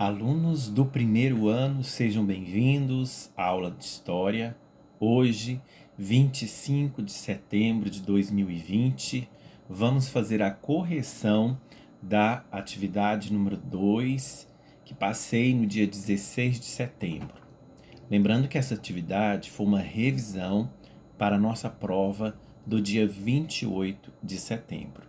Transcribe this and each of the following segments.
Alunos do primeiro ano, sejam bem-vindos à aula de História. Hoje, 25 de setembro de 2020, vamos fazer a correção da atividade número 2, que passei no dia 16 de setembro. Lembrando que essa atividade foi uma revisão para a nossa prova do dia 28 de setembro.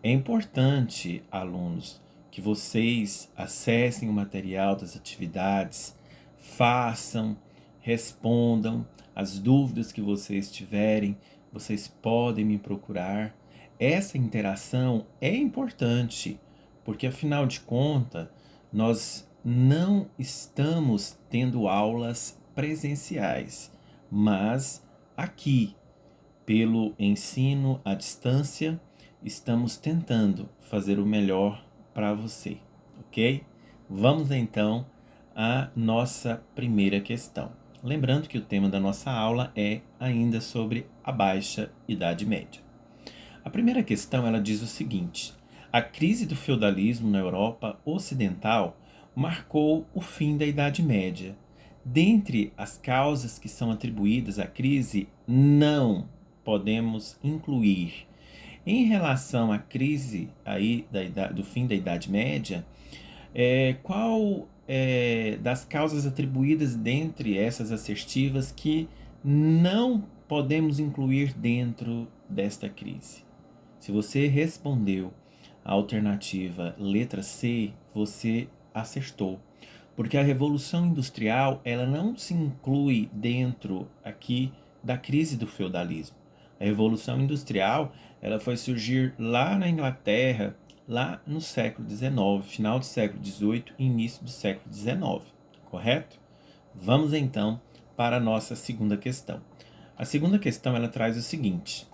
É importante, alunos, que vocês acessem o material das atividades, façam, respondam as dúvidas que vocês tiverem, vocês podem me procurar. Essa interação é importante, porque afinal de contas, nós não estamos tendo aulas presenciais, mas aqui, pelo ensino à distância, estamos tentando fazer o melhor para você, ok? Vamos então à nossa primeira questão. Lembrando que o tema da nossa aula é ainda sobre a Baixa Idade Média. A primeira questão, ela diz o seguinte: a crise do feudalismo na Europa Ocidental marcou o fim da Idade Média. Dentre as causas que são atribuídas à crise, não podemos incluir. Em relação à crise aí do fim da Idade Média, qual das causas atribuídas dentre essas assertivas que não podemos incluir dentro desta crise? Se você respondeu a alternativa letra C, você acertou. Porque a Revolução Industrial, ela não se inclui dentro aqui da crise do feudalismo. A Revolução Industrial, ela foi surgir lá na Inglaterra, lá no século XIX, final do século XVIII e início do século XIX, correto? Vamos então para a nossa segunda questão. A segunda questão, ela traz o seguinte: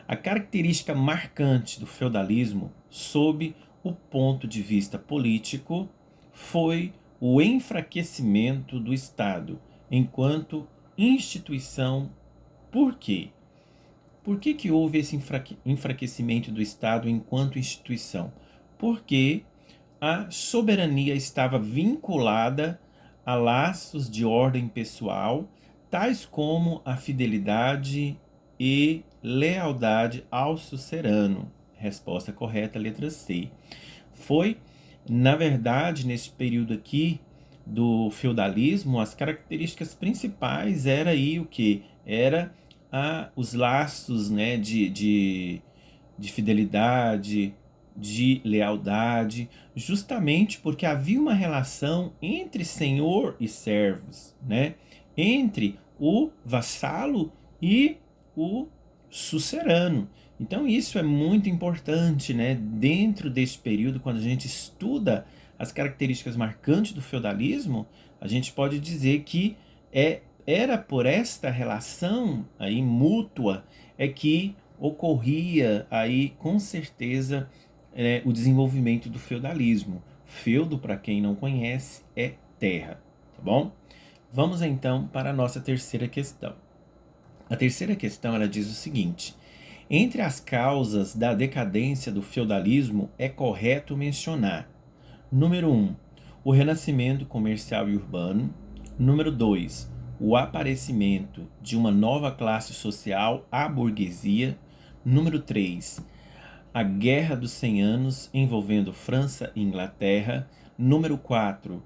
a característica marcante do feudalismo, sob o ponto de vista político, foi o enfraquecimento do Estado enquanto instituição. Por quê? Por que houve esse enfraquecimento do Estado enquanto instituição? Porque a soberania estava vinculada a laços de ordem pessoal, tais como a fidelidade e lealdade ao sucerano. Resposta correta, letra C. Foi, na verdade, nesse período aqui do feudalismo, as características principais era aí o que? Era os laços, né, de fidelidade, de lealdade, justamente porque havia uma relação entre senhor e servos, né? Entre o vassalo e o sucerano. Então isso é muito importante, né? Dentro desse período, quando a gente estuda as características marcantes do feudalismo, a gente pode dizer que era por esta relação aí mútua que ocorria aí com certeza o desenvolvimento do feudalismo. Feudo, para quem não conhece, é terra, tá bom? Vamos então para a nossa terceira questão. A terceira questão, ela diz o seguinte: entre as causas da decadência do feudalismo é correto mencionar: número 1, o renascimento comercial e urbano; número 2, o aparecimento de uma nova classe social, a burguesia; número 3, a Guerra dos 100 Anos envolvendo França e Inglaterra; número 4,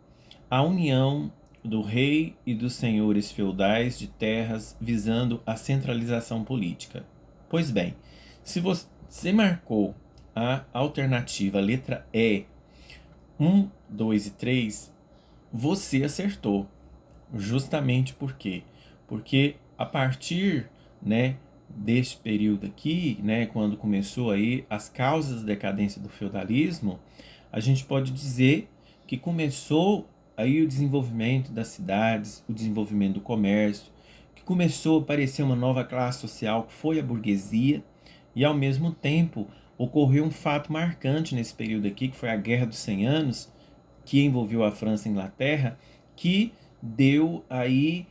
a união do rei e dos senhores feudais de terras visando a centralização política. Pois bem, se você marcou a alternativa letra E, 1, 2 e 3, você acertou. Justamente por quê? Porque a partir, né, deste período aqui, né, quando começou aí as causas da decadência do feudalismo, a gente pode dizer que começou aí o desenvolvimento das cidades, o desenvolvimento do comércio, que começou a aparecer uma nova classe social que foi a burguesia, e ao mesmo tempo ocorreu um fato marcante nesse período aqui, que foi a Guerra dos 100 Anos, que envolveu a França e a Inglaterra, que deu aí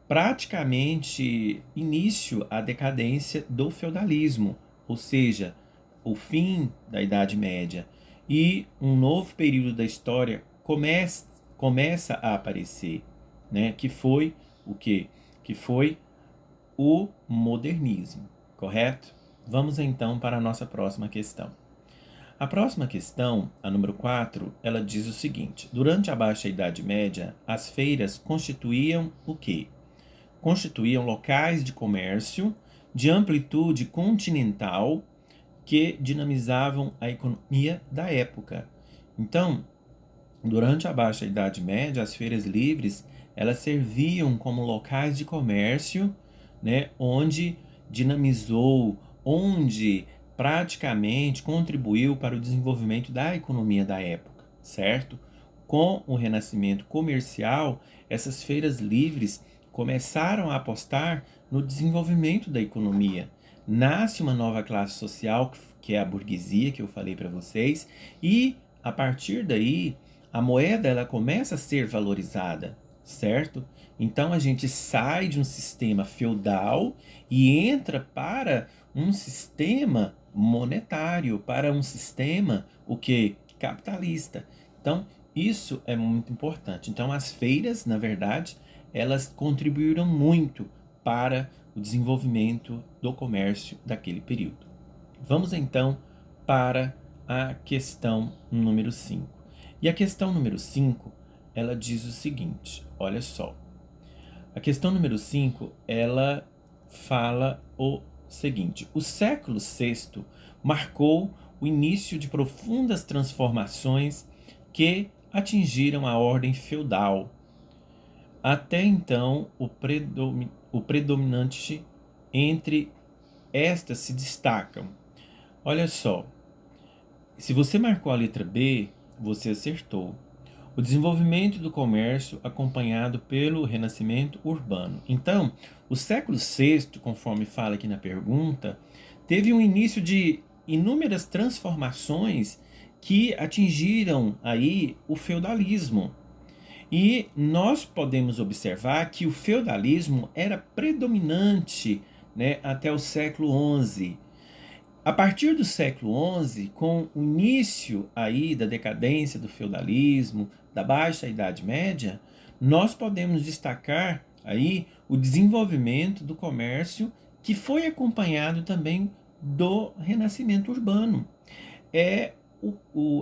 praticamente início à decadência do feudalismo, ou seja, o fim da Idade Média. E um novo período da história começa a aparecer, né? Que foi o quê? Que foi o modernismo, correto? Vamos então para a nossa próxima questão. A próxima questão, a número 4, ela diz o seguinte: durante a Baixa Idade Média, as feiras constituíam o quê? Constituíam locais de comércio de amplitude continental que dinamizavam a economia da época. Então, durante a Baixa Idade Média, as feiras livres, elas serviam como locais de comércio, né, onde dinamizou, onde praticamente contribuiu para o desenvolvimento da economia da época, certo? Com o renascimento comercial, essas feiras livres começaram a apostar no desenvolvimento da economia. Nasce uma nova classe social, que é a burguesia, que eu falei para vocês, e a partir daí a moeda ela começa a ser valorizada, certo? Então a gente sai de um sistema feudal e entra para um sistema monetário, para um sistema o que capitalista. Então isso é muito importante. Então as feiras, na verdade, elas contribuíram muito para o desenvolvimento do comércio daquele período. Vamos então para a questão número 5. E a questão número 5, ela diz o seguinte, olha só. A questão número 5, ela fala o seguinte: o século VI marcou o início de profundas transformações que atingiram a ordem feudal. Até então, o predominante entre estas se destacam. Olha só, se você marcou a letra B, você acertou. O desenvolvimento do comércio acompanhado pelo renascimento urbano. Então, o século VI, conforme fala aqui na pergunta, teve um início de inúmeras transformações que atingiram aí o feudalismo. E nós podemos observar que o feudalismo era predominante, né, até o século XI. A partir do século XI, com o início aí da decadência do feudalismo, da Baixa Idade Média, nós podemos destacar aí o desenvolvimento do comércio que foi acompanhado também do renascimento urbano. É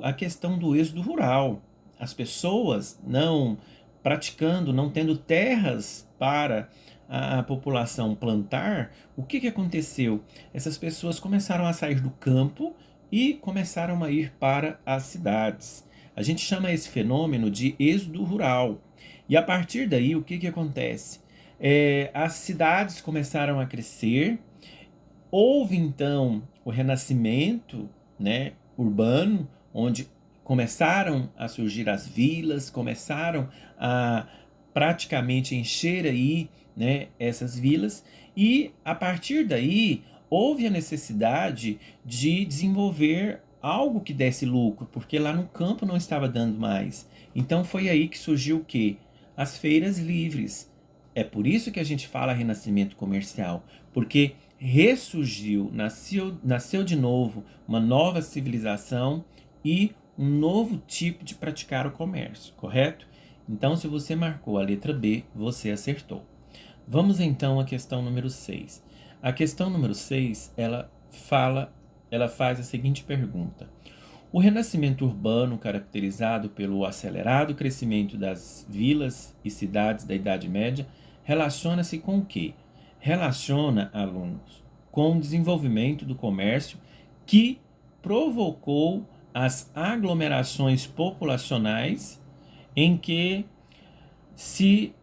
a questão do êxodo rural. As pessoas não praticando, não tendo terras para a população plantar, o que aconteceu? Essas pessoas começaram a sair do campo e começaram a ir para as cidades. A gente chama esse fenômeno de êxodo rural. E a partir daí, o que acontece? As cidades começaram a crescer, houve então o renascimento, né, urbano, onde começaram a surgir as vilas, começaram a praticamente encher aí, né, essas vilas, e a partir daí houve a necessidade de desenvolver algo que desse lucro, porque lá no campo não estava dando mais. Então foi aí que surgiu o quê? As feiras livres. É por isso que a gente fala renascimento comercial, porque ressurgiu, nasceu de novo uma nova civilização e um novo tipo de praticar o comércio, correto? Então, se você marcou a letra B, você acertou. Vamos então à questão número 6. A questão número 6, ela faz a seguinte pergunta: o renascimento urbano, caracterizado pelo acelerado crescimento das vilas e cidades da Idade Média, relaciona-se com o quê? Relaciona, alunos, com o desenvolvimento do comércio que provocou as aglomerações populacionais em que se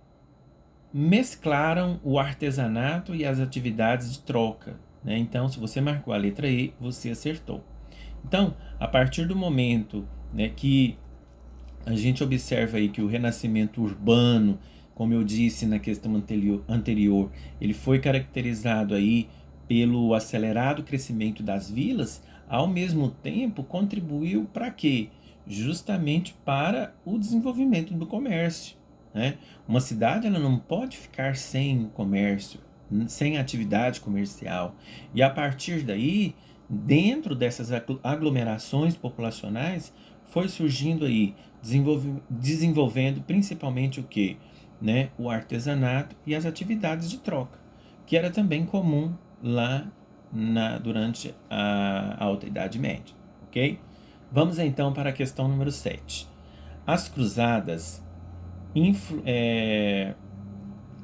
mesclaram o artesanato e as atividades de troca, né? Então, se você marcou a letra E, você acertou. Então, a partir do momento, né, que a gente observa aí que o renascimento urbano, como eu disse na questão anterior, ele foi caracterizado aí pelo acelerado crescimento das vilas, ao mesmo tempo contribuiu para quê? Justamente para o desenvolvimento do comércio, né? Uma cidade ela não pode ficar sem comércio, sem atividade comercial. E a partir daí, dentro dessas aglomerações populacionais, foi surgindo aí, desenvolvendo principalmente o quê? Né? O artesanato e as atividades de troca, que era também comum lá durante a Alta Idade Média, ok? Vamos então para a questão número 7. As cruzadas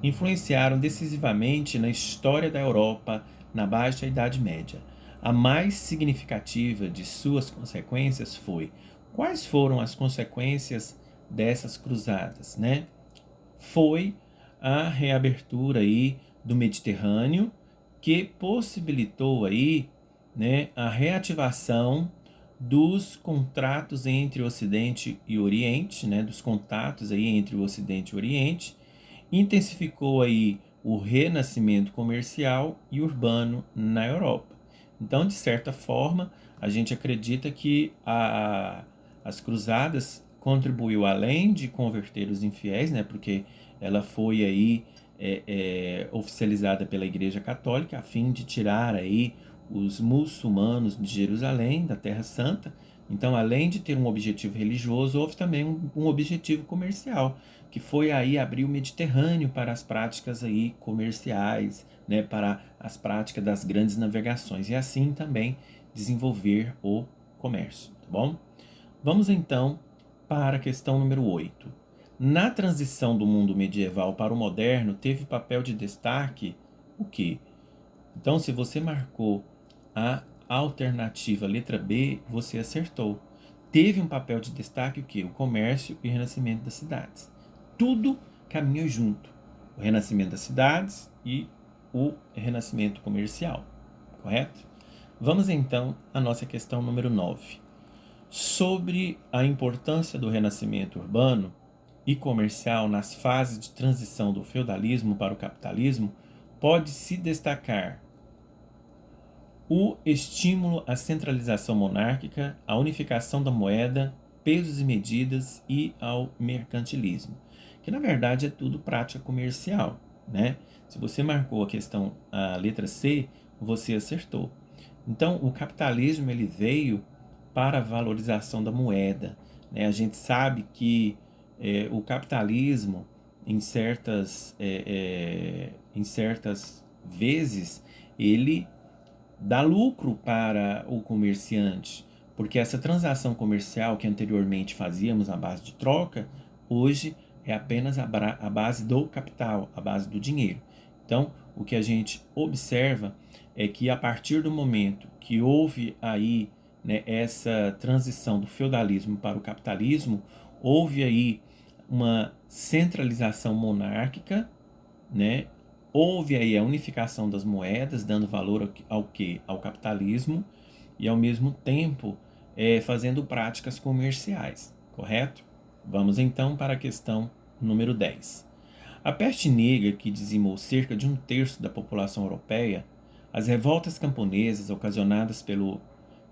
influenciaram decisivamente na história da Europa na Baixa Idade Média. A mais significativa de suas consequências foi: quais foram as consequências dessas cruzadas, né? Foi a reabertura aí do Mediterrâneo, que possibilitou aí, né, a reativação dos contratos entre o Ocidente e o Oriente, né, dos contatos aí entre o Ocidente e o Oriente, intensificou aí o renascimento comercial e urbano na Europa. Então, de certa forma, a gente acredita que as cruzadas contribuiu além de converter os infiéis, né, porque ela foi aí oficializada pela Igreja Católica a fim de tirar aí os muçulmanos de Jerusalém, da Terra Santa. Então, além de ter um objetivo religioso, houve também um objetivo comercial, que foi aí abrir o Mediterrâneo para as práticas aí comerciais, né, para as práticas das grandes navegações e assim também desenvolver o comércio, tá bom? Vamos então para a questão número 8. Na transição do mundo medieval para o moderno, teve papel de destaque o quê? Então, se você marcou a alternativa letra B, você acertou. Teve um papel de destaque o quê? O comércio e o renascimento das cidades. Tudo caminhou junto. O renascimento das cidades e o renascimento comercial, correto? Vamos então à nossa questão número 9. Sobre a importância do renascimento urbano e comercial nas fases de transição do feudalismo para o capitalismo, pode-se destacar o estímulo à centralização monárquica, à unificação da moeda, pesos e medidas e ao mercantilismo, que na verdade é tudo prática comercial, né? Se você marcou a letra C, você acertou. Então, o capitalismo ele veio para a valorização da moeda, né? A gente sabe que o capitalismo, em certas vezes, ele dá lucro para o comerciante, porque essa transação comercial que anteriormente fazíamos à base de troca, hoje é apenas a base do capital, a base do dinheiro. Então, o que a gente observa é que a partir do momento que houve aí, né, essa transição do feudalismo para o capitalismo, houve aí uma centralização monárquica, né? Houve aí a unificação das moedas, dando valor ao quê? Ao capitalismo e ao mesmo tempo fazendo práticas comerciais, correto? Vamos então para a questão número 10. A peste negra, que dizimou cerca de um terço da população europeia, as revoltas camponesas ocasionadas pelo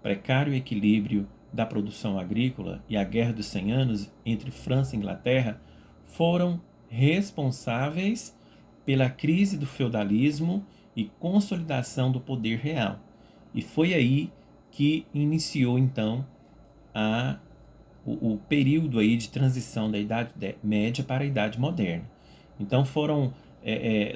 precário equilíbrio da produção agrícola e a Guerra dos 100 Anos entre França e Inglaterra foram responsáveis pela crise do feudalismo e consolidação do poder real. E foi aí que iniciou então o período aí de transição da Idade Média para a Idade Moderna. Então foram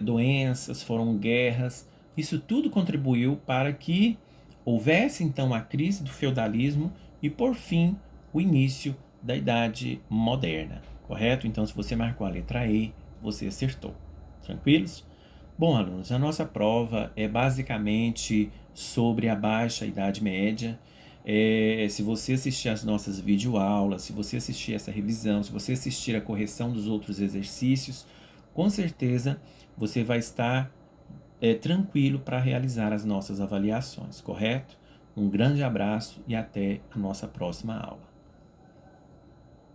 doenças, foram guerras, isso tudo contribuiu para que houvesse então a crise do feudalismo e por fim o início da Idade Moderna, correto? Então se você marcou a letra E, você acertou. Tranquilos? Bom, alunos, a nossa prova é basicamente sobre a Baixa Idade Média. Se você assistir às nossas videoaulas, se você assistir essa revisão, se você assistir a correção dos outros exercícios, com certeza você vai estar tranquilo para realizar as nossas avaliações, correto? Um grande abraço e até a nossa próxima aula.